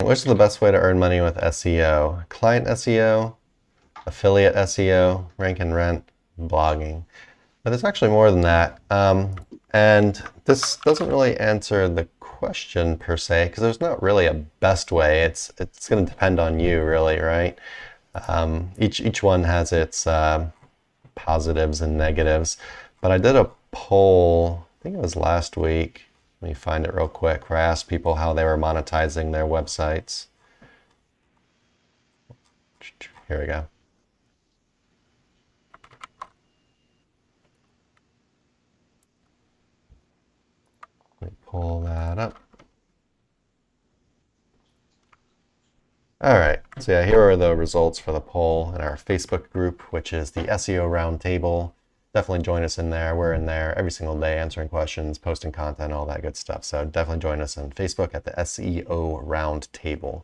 Which is the best way to earn money with SEO? Client SEO, affiliate SEO, rank and rent, blogging. But there's actually more than that. And this doesn't really answer the question per se, because there's not really a best way. It's going to depend on you, really, right? Each one has its positives and negatives. But I did a poll, I think it was last week. Let me find it real quick, where I asked people how they were monetizing their websites. Here we go. Let me pull that up. All right, so yeah, here are the results for the poll in our Facebook group, which is the SEO Roundtable. Definitely join us in there. We're in there every single day answering questions, posting content, all that good stuff. So definitely join us on Facebook at the SEO Roundtable.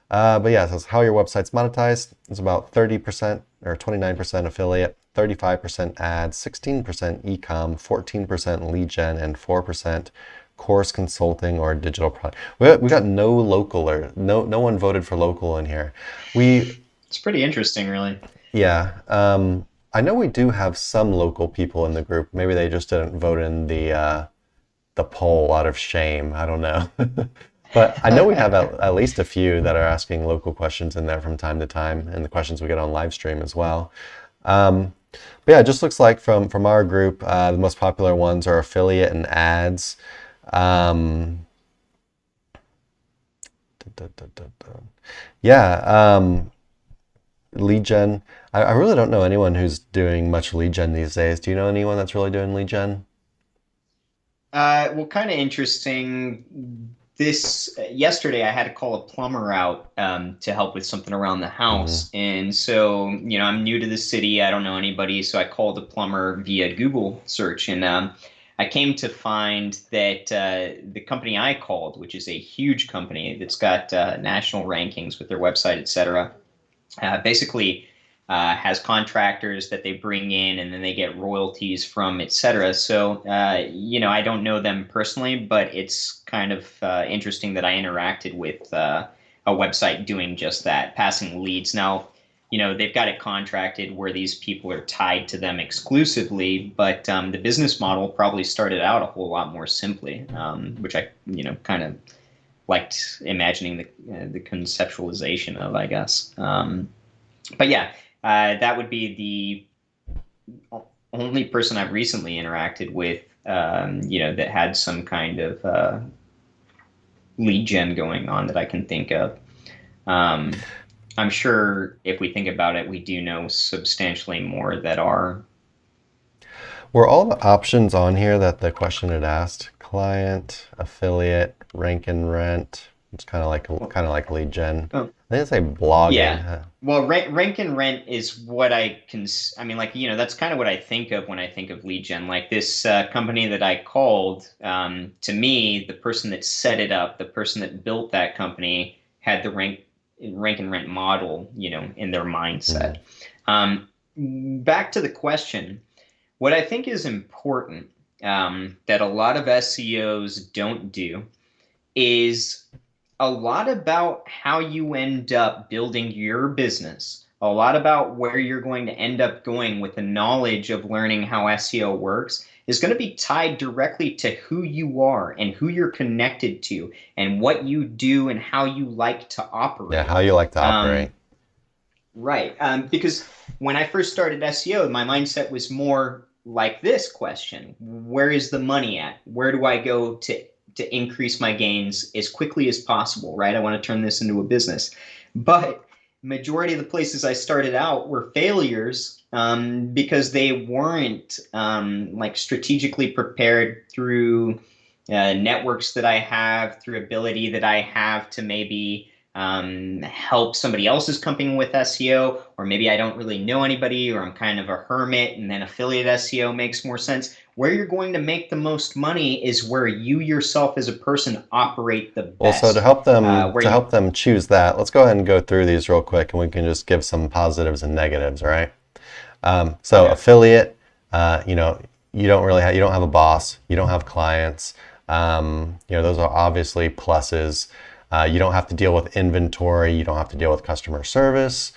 But yeah, so how your website's monetized is about 30% or 29% affiliate, 35% ads, 16% ecom, 14% lead gen, and 4% course consulting or digital product. We got no local, or no one voted for local in here. It's pretty interesting, really. Yeah. I know we do have some local people in the group. Maybe they just didn't vote in the poll out of shame. I don't know. But I know we have at least a few that are asking local questions in there from time to time, and the questions we get on live stream as well. But yeah, it just looks like from our group, the most popular ones are affiliate and ads. Um, yeah, lead gen. I really don't know anyone who's doing much lead gen these days. Do you know anyone that's really doing lead gen? Well, kind of interesting. This yesterday, I had to call a plumber out to help with something around the Hmm. house, and so I'm new to the city. I don't know anybody, so I called a plumber via Google search, and I came to find that the company I called, which is a huge company that's got national rankings with their website, etc., basically has contractors that they bring in and then they get royalties from, etc. So, I don't know them personally, but it's kind of interesting that I interacted with a website doing just that, passing leads. Now, they've got it contracted where these people are tied to them exclusively, but the business model probably started out a whole lot more simply, which I, kind of liked imagining the conceptualization of, I guess. But yeah, that would be the only person I've recently interacted with, that had some kind of lead gen going on that I can think of. Um, I'm sure if we think about it, we do know substantially more that are. Were all the options on here that the question had asked? Client, affiliate, rank and rent. It's Well, kind of like lead gen. oh, I think it's like blogging. yeah. Well, rank and rent is what I can. I mean, that's kind of what I think of when I think of lead gen. Like this company that I called, to me, the person that set it up, the person that built that company, had the rank and rent model, in their mindset. Mhm. Um, Back to the question, what I think is important, that a lot of SEOs don't do is a lot about how you end up building your business, a lot about where you're going to end up going with the knowledge of learning how SEO works is going to be tied directly to who you are and who you're connected to and what you do and how you like to Yeah, operate. how you like to operate. Um, right. Because when I first started SEO, my mindset was more like this question: where is the money at? Where do I go to increase my gains as quickly as possible? Right. I want to turn this into a business, but majority of the places I started out were failures, because they weren't like strategically prepared through networks that I have, through ability that I have to maybe help somebody else's company with SEO, or maybe I don't really know anybody, or I'm kind of a hermit, and then affiliate SEO makes more sense. Where you're going to make the most money is where you yourself as a person operate the Well, so best. Where to you, help them choose that, let's go ahead and go through these real quick, and we can just give some positives and negatives, all right? So okay. affiliate, you don't really you don't have a boss, you don't have clients. Those are obviously pluses. You don't have to deal with inventory. You don't have to deal with customer service.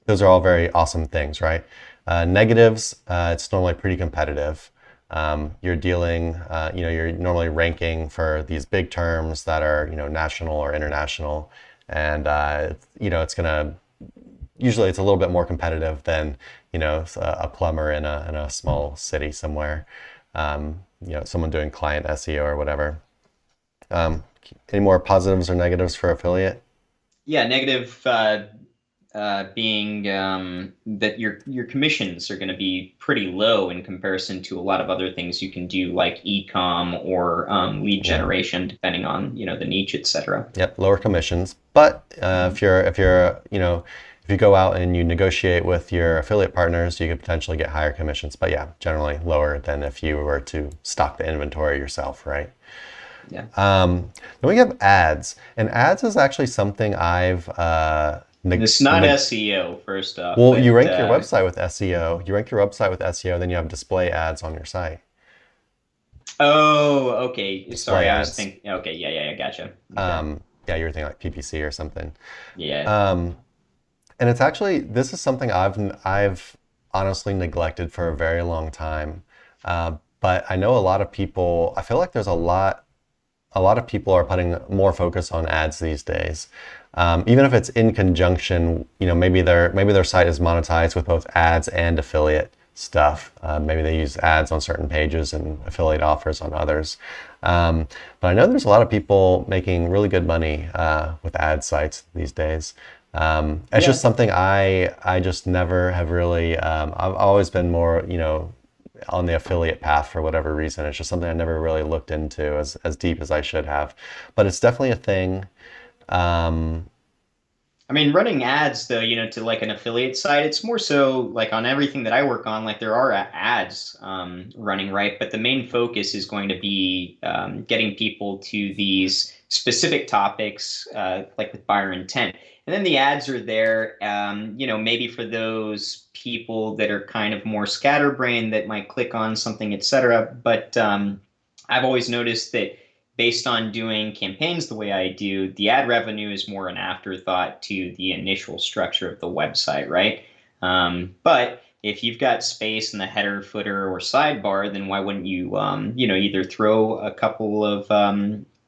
Those are all very awesome things, right? Negatives, it's normally pretty competitive. You're dealing, you're normally ranking for these big terms that are, national or international, and it's gonna usually it's a little bit more competitive than a plumber in a small city somewhere. Someone doing client SEO or whatever. Um, any more positives or negatives for affiliate? Yeah, negative being that your commissions are going to be pretty low in comparison to a lot of other things you can do, like ecom or lead Yeah. generation, depending on the niche, etc. Yep, lower commissions. But if you go out and you negotiate with your affiliate partners, you could potentially get higher commissions. But yeah, generally lower than if you were to stock the inventory yourself, right? Yeah. Then we have ads, and ads is actually something I've It's not SEO, first off, well, you but rank your website with SEO. You rank your website with SEO, then you have display ads on your site. oh, okay. Display Sorry, I was ads. thinking. Okay, yeah, gotcha. Okay, Yeah, you were thinking like PPC or something. yeah. Um, and it's actually this is something I've honestly neglected for a very long time. But I know a lot of people. I feel like there's a lot of people are putting more focus on ads these days. Even if it's in conjunction, maybe their site is monetized with both ads and affiliate stuff. Maybe they use ads on certain pages and affiliate offers on others. But I know there's a lot of people making really good money with ad sites these days. It's Yeah. just something I just never have really. I've always been more, on the affiliate path for whatever reason. It's just something I never really looked into as deep as I should have. But it's definitely a thing. Um, I mean, running ads though, to like an affiliate site, it's more so like on everything that I work on, like there are ads running, right? But the main focus is going to be getting people to these specific topics, like with buyer intent. And then the ads are there, maybe for those people that are kind of more scatterbrained that might click on something, etc. But I've always noticed that based on doing campaigns the way I do, the ad revenue is more an afterthought to the initial structure of the website, right? But if you've got space in the header, footer, or sidebar, then why wouldn't you, either throw a couple of,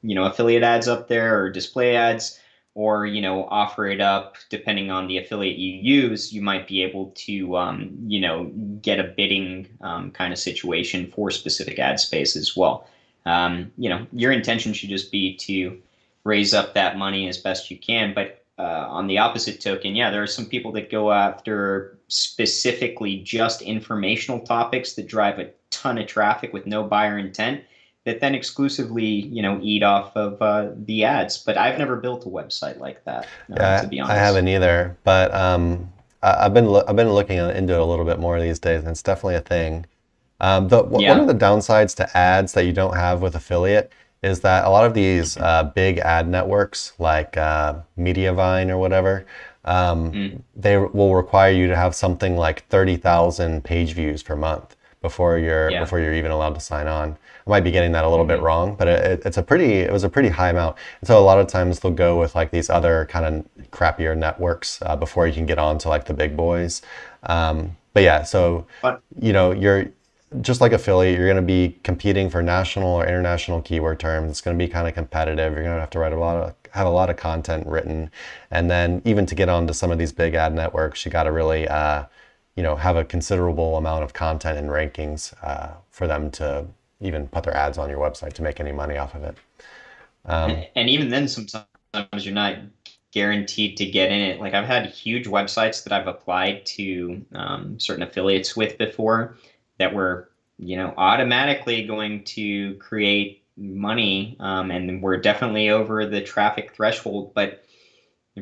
affiliate ads up there or display ads, or, offer it up depending on the affiliate you use. You might be able to, get a bidding kind of situation for specific ad space as well. Your intention should just be to raise up that money as best you can. But on the opposite token, yeah, there are some people that go after specifically just informational topics that drive a ton of traffic with no buyer intent that then exclusively, eat off of the ads. But I've never built a website like that, to yeah, be I honest. haven't either, but I've been looking into it a little bit more these days, and it's definitely a thing. One of Yeah. the downsides to ads that you don't have with affiliate is that a lot of these big ad networks like Mediavine or whatever, Mm, they will require you to have something like 30,000 page views per month yeah. before you're even allowed to sign on. I might be getting that a little bit Hmm. wrong, but it was a pretty high amount. And so a lot of times they'll go with like these other kind of crappier networks before you can get on to like the big boys. But yeah, so But you're just like affiliate, you're going to be competing for national or international keyword terms. It's going to be kind of competitive. You're going to have to have a lot of content written, and then even to get onto some of these big ad networks, you got to really, have a considerable amount of content and rankings for them to even put their ads on your website to make any money off of it. and even then, sometimes you're not guaranteed to get in it. Like I've had huge websites that I've applied to certain affiliates with before that were, automatically going to create money, and we're definitely over the traffic threshold. But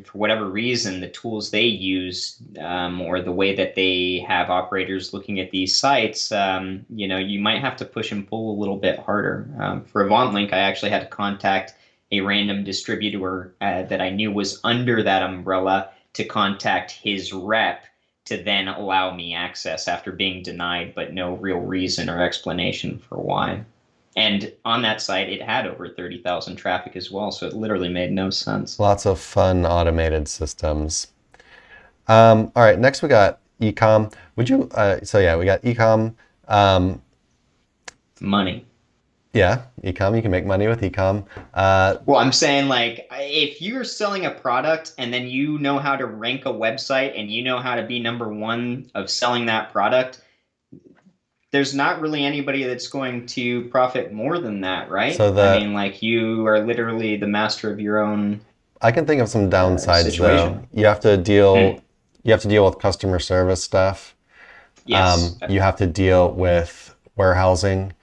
for whatever reason, the tools they use, or the way that they have operators looking at these sites, you might have to push and pull a little bit harder. For AvantLink, I actually had to contact a random distributor that I knew was under that umbrella to contact his rep to then allow me access after being denied, but no real reason or explanation for why. And on that site, it had over 30,000 traffic as well. So it literally made no sense. Lots of fun automated systems. All right, next we got Ecom. Would you, so yeah, we got Ecom. Um, Money. yeah, Ecom, you can make money with Ecom. Well, I'm saying like if you're selling a product and then you know how to rank a website and you know how to be number one of selling that product, there's not really anybody that's going to profit more than that, So right? I the mean, like you are literally the master of your own I can think of some downsides though. situation. Hmm. You have to deal with customer service stuff. Yes, You have to deal with warehousing,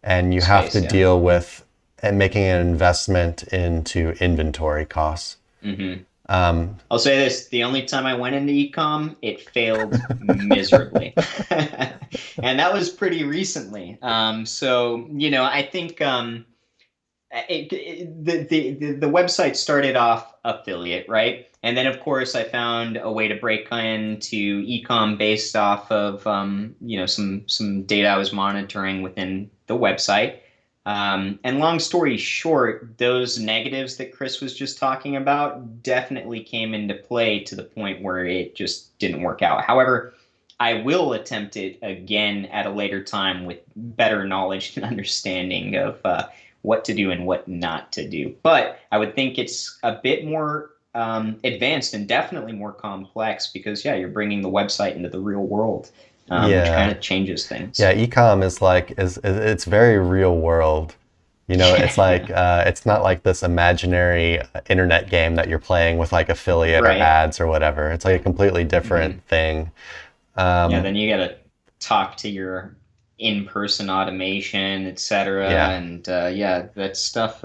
and you have to space, yeah. deal with and making an investment into inventory costs. Hmm. Um, I'll say this, the only time I went into ecom, it failed miserably. And that was pretty recently. So, I think the website started off affiliate, right? And then, of course, I found a way to break into ecom based off of some data I was monitoring within the website. And long story short, those negatives that Chris was just talking about definitely came into play to the point where it just didn't work out. However, I will attempt it again at a later time with better knowledge and understanding of what to do and what not to do. But I would think it's a bit more advanced and definitely more complex because, yeah, you're bringing the website into the real world, which kind yeah, of changes things. yeah. Ecom is like it's very real world. You know, it's like Yeah, it's not like this imaginary internet game that you're playing with like affiliate or right. ads or whatever. It's like a completely Hmm. different thing. Yeah, Um, then you got to talk to your in-person automation, etc. yeah. And yeah, that stuff,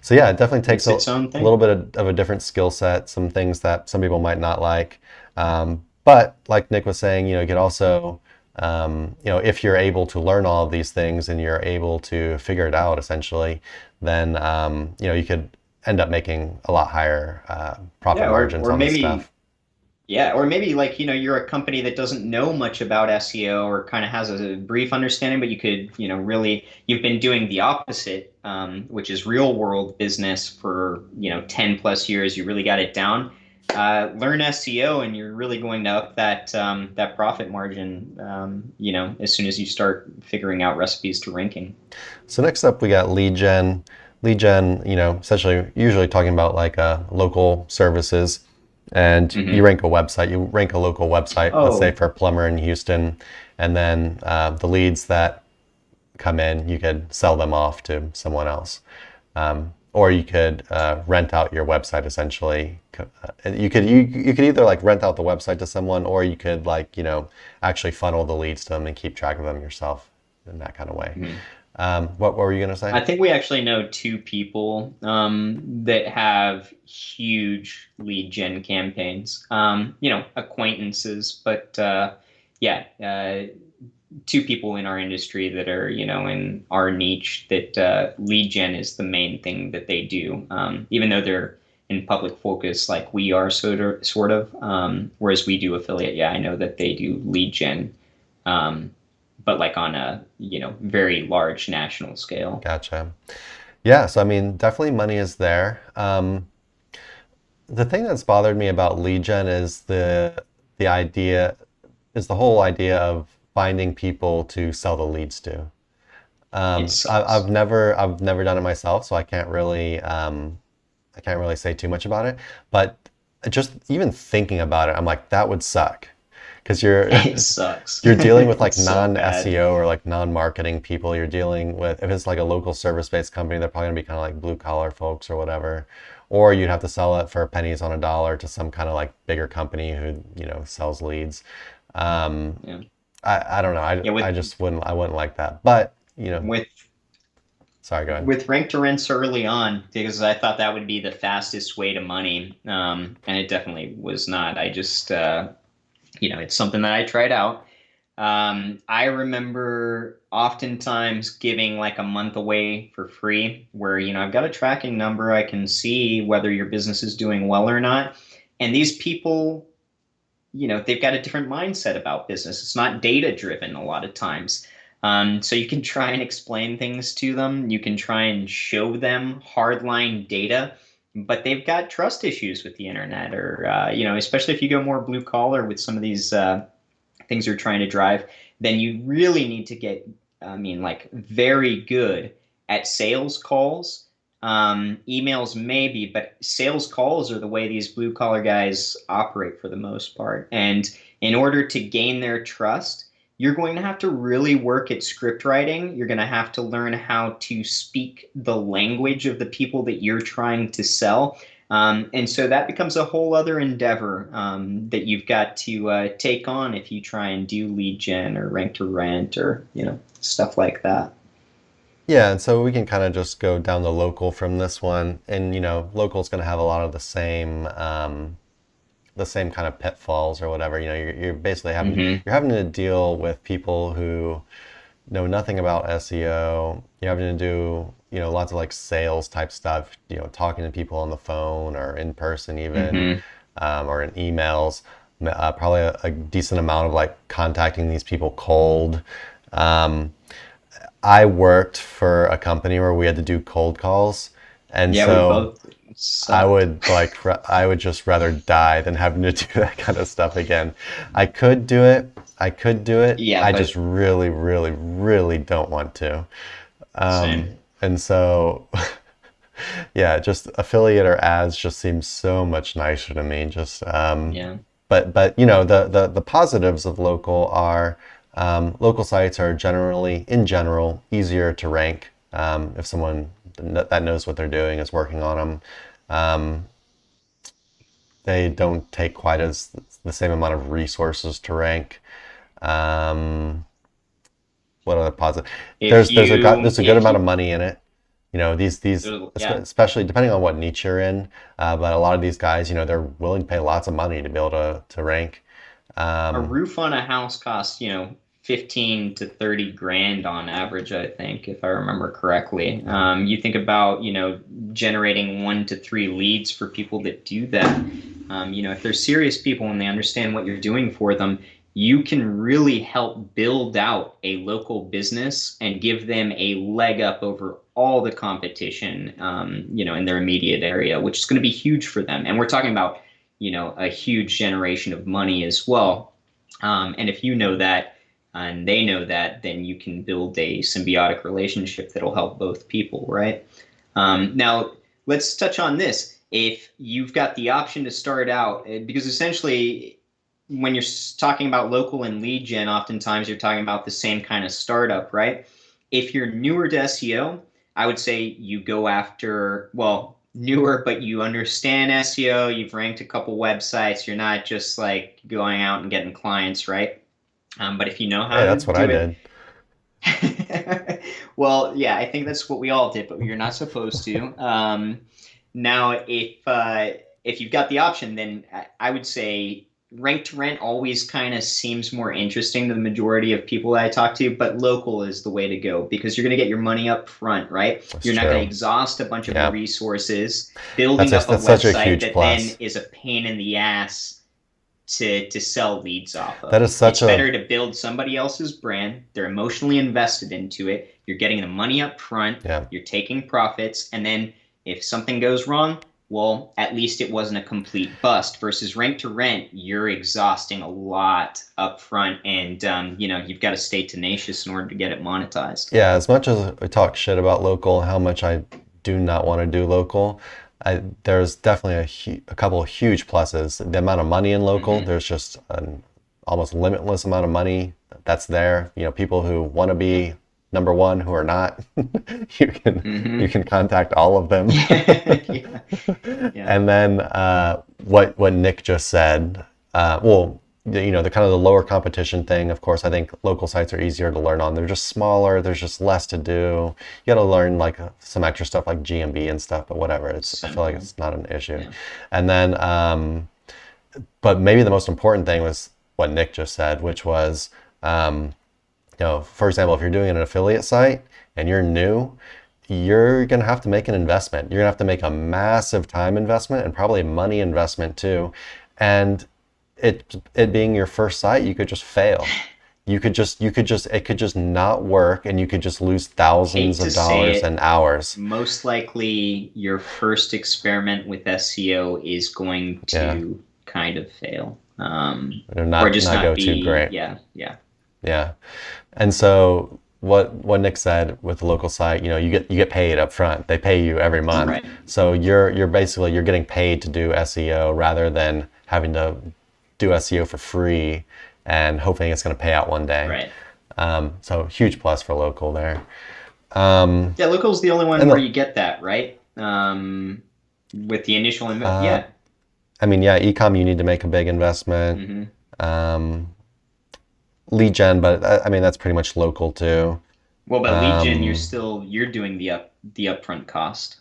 So yeah, it definitely takes it's its own a little thing. bit of a different skill set, some things that some people might not like. But like Nick was saying, you know, you could also, you know, if you're able to learn all of these things and you're able to figure it out essentially, then, you know, you could end up making a lot higher profit Yeah, or margins or on this maybe stuff. Yeah, or maybe like, you're a company that doesn't know much about SEO or kind of has a brief understanding, but you could, really, you've been doing the opposite, which is real world business for, 10 plus years. You really got it down. Learn SEO and you're really going to up that profit margin, as soon as you start figuring out recipes to ranking. So next up, we got lead gen. Lead gen, you know, essentially usually talking about like local services, and you Hmm. rank a website. You rank a local website, let's say Oh, for a plumber in Houston, and then the leads that come in, you could sell them off to someone else, or you could rent out your website essentially. You could either like rent out the website to someone, or you could like actually funnel the leads to them and keep track of them yourself in that kind of way. mhm. What were you gonna say? I think we actually know two people that have huge lead gen campaigns. Acquaintances, but yeah, two people in our industry that are, in our niche that lead gen is the main thing that they do. Even though they're in public focus like we are, sort of. Whereas we do affiliate. Yeah, I know that they do lead gen, um, but like on a, very large national scale. Gotcha. Yeah, so I mean, definitely money is there. The thing that's bothered me about lead gen is the idea is the whole idea of finding people to sell the leads to. It I've sucks. never done it myself, so I can't really say too much about it. But just even thinking about it, I'm like that would suck because you're It sucks. you're dealing with like It's so non bad. SEO or like non marketing people. You're dealing with if it's like a local service based company, they're probably gonna be kind of like blue collar folks or whatever. Or you'd have to sell it for pennies on a dollar to some kind of like bigger company who sells leads. Um, Yeah. I don't know. Yeah, I just I wouldn't like that. But with sorry, go ahead. with rank to rents early on, because I thought that would be the fastest way to money, and it definitely was not. I just, it's something that I tried out. I remember oftentimes giving like a month away for free, where, I've got a tracking number. I can see whether your business is doing well or not. And these people, they've got a different mindset about business. It's not data driven a lot of times. So you can try and explain things to them. You can try and show them hardline data, but they've got trust issues with the internet, or especially if you go more blue collar with some of these things you're trying to drive, then you really need to get, like very good at sales calls. Emails maybe, but sales calls are the way these blue collar guys operate for the most part. And in order to gain their trust, you're going to have to really work at script writing. You're going to have to learn how to speak the language of the people that you're trying to sell. And so that becomes a whole other endeavor that you've got to take on if you try and do lead gen or rank to rent or stuff like that. Yeah, and so we can kind of just go down the local from this one, and local is going to have a lot of the same kind of pitfalls or whatever. You're basically Hmm. you're having to deal with people who know nothing about SEO. You're having to do lots of like sales type stuff. Talking to people on the phone or in person even, Hmm. or in emails. Probably a decent amount of like contacting these people cold. Um, I worked for a company where we had to do cold calls, and Yeah, we so both sucked. I would just rather die than having to do that kind of stuff again. I could do it. I could do it. Yeah, I but just really, really, really don't want to. same. And so, yeah, just affiliate or ads just seems so much nicer to me. Just Yeah. but the positives of local are local sites are generally, in general, easier to rank if someone that knows what they're doing is working on them. Um, they don't take quite as the same amount of resources to rank. Um, what other positive? If There's a good if amount you of money in it. These yeah, especially depending on what niche you're in. But a lot of these guys, they're willing to pay lots of money to be able to rank. a Um, roof on a house costs, 15 to 30 grand on average, I think, if I remember correctly. You think about, generating 1 to 3 leads for people that do that. If they're serious people and they understand what you're doing for them, you can really help build out a local business and give them a leg up over all the competition, in their immediate area, which is going to be huge for them. And we're talking about, a huge generation of money as well. And if you know that and they know that, then you can build a symbiotic relationship that'll help both people, right? Now, let's touch on this. If you've got the option to start out, because essentially, when you're talking about local and lead gen, oftentimes you're talking about the same kind of startup, right? If you're newer to SEO, I would say you go after, well, newer, but you understand SEO, you've ranked a couple websites, you're not just like going out and getting clients, right? But if you know hey, how to that's what I do it, did. well, yeah, I think that's what we all did, but you're not supposed to. Now, if you've got the option, then I would say rent to rent always kind of seems more interesting to the majority of people that I talk to, but local is the way to go because you're going to get your money up front, right? That's You're not going to true. exhaust a bunch of your Yeah, resources building up a that's such a website huge that then plus. is a pain in the ass to sell leads off That of. is such It's a better to build somebody else's brand. They're emotionally invested into it. You're getting the money up front. yeah. You're taking profits. And then if something goes wrong, well, at least it wasn't a complete bust. Versus rent to rent, you're exhausting a lot up front, and you've got to stay tenacious in order to get it monetized. Yeah, as much as we talk shit about local, how much I do not want to do local, there's definitely a couple of huge pluses. The amount of money in local, Hmm. there's just an almost limitless amount of money that's there. People who want to Yeah. be number one who are not, you Hmm. can contact all of them. Yeah. Yeah. And then what Nick just said, well, the kind of the lower competition thing. Of course, I think local sites are easier to learn on. They're just smaller. There's just less to do. You got to learn like some extra stuff like GMB and stuff, but whatever. I feel like Simple. it's not an issue. Yeah. And then, but maybe the most important thing was what Nick just said, which was, for example, if you're doing an affiliate site and you're new, you're going to have to make an investment. You're going to have to make a massive time investment and probably money investment too. And it being your first site, you could just fail. You could just it could just not work, and you could just lose Hate thousands to of say dollars it, and hours. most likely your first experiment with SEO is going Yeah, to kind of fail. Or not just not not go too be, great. yeah, yeah. Yeah. And so what Nick said with the local site, you get paid up front. They pay you every month. Right, So you're basically you're getting paid to do SEO rather than having to do SEO for free and hoping it's going to pay out one day. right. So huge plus for local there. Yeah, local's the only one And where the, you get that, right? With the initial investment, uh, yeah. I mean, yeah, ecom you need to make a big investment. Hmm. Um, Lead gen, but I mean that's pretty much local too. Well, but lead gen, Um, you're doing the upfront cost.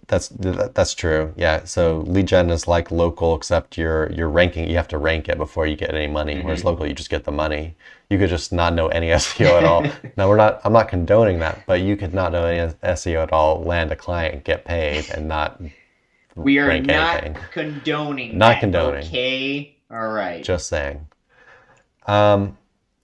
that's true. Yeah. So lead gen is like local, except you're ranking. You have to rank it before you get any money. Whereas Hmm. local, you just get the money. You could just not know any SEO at all. Now we're not. I'm not condoning that, but you could not know any SEO at all, land a client, get paid, and not We are rank not anything. condoning Not that, condoning. okay? All right. Just saying. Um,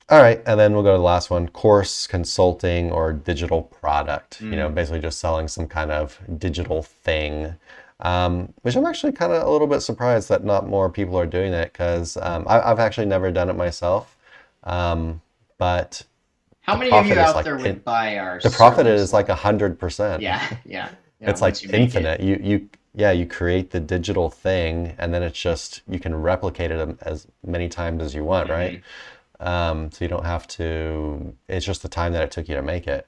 All right, and then we'll go to the last one, course consulting or digital product. Mm. Basically just selling some kind of digital thing, which I'm actually kind of a little bit surprised that not more people are doing that because I've actually never done it myself. But How the many of you profit is out like there would buy our the profit service? is like 100%. Yeah, yeah, yeah. It's like Once you make it. infinite. You create the digital thing, and then it's just you can replicate it as many times as you want, right? Hmm. So you don't have to, it's just the time that it took you to make it.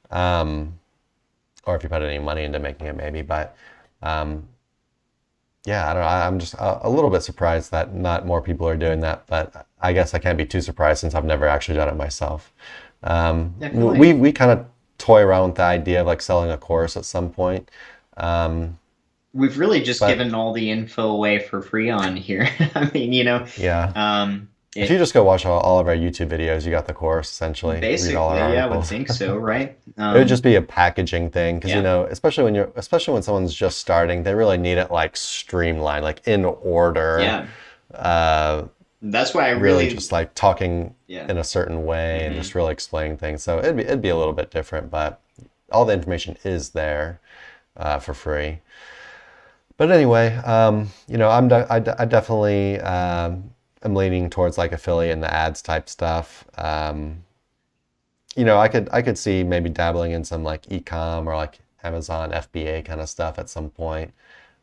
Um, or if you put any money into making it, maybe. But um, yeah, I don't know. I'm just a little bit surprised that not more people are doing that. But I guess I can't be too surprised since I've never actually done it myself. Definitely. We kind of toy around with the idea of like selling a course at some point. Um, We've really just but given all the info away for free on here. I mean, yeah, um, if you it just go watch all of our YouTube videos, you got the course essentially. Read all our basically, yeah, I would articles. think so, right? It would just be a packaging thing because Yeah. especially when someone's just starting, they really need it like streamlined, like in order, Yeah. uh, That's why I really really, just like talking yeah. in a certain way and Hmm. just really explaining things. So it'd be a little bit different, but all the information is there for free. But anyway, I definitely am leaning towards like affiliate and the ads type stuff. I could see maybe dabbling in some like ecom or like Amazon FBA kind of stuff at some point.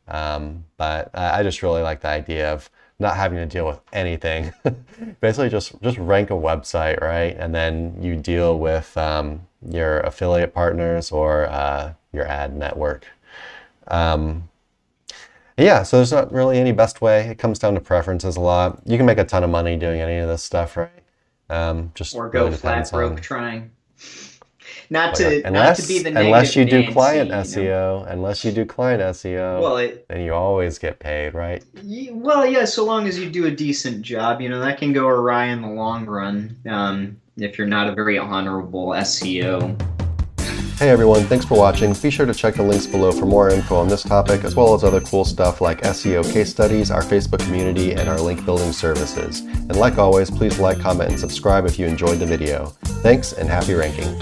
But I just really like the idea of not having to deal with anything. Basically, just rank a website, right? And then you deal with your affiliate partners or your ad network. Um, yeah, so there's not really any best way. It comes down to preferences a lot. You can make a ton of money doing any of this stuff, right? Just Or go really flat depends broke on. trying. Not Well, yeah, to be the unless negative you do Nancy, client SEO, Well, it then you always get paid, right? well, yeah, so long as you do a decent job, that can go awry in the long run. If you're not a very honorable SEO. Hey everyone, thanks for watching. Be sure to check the links below for more info on this topic, as well as other cool stuff like SEO case studies, our Facebook community, and our link building services. And like always, please like, comment, and subscribe if you enjoyed the video. Thanks, and happy ranking.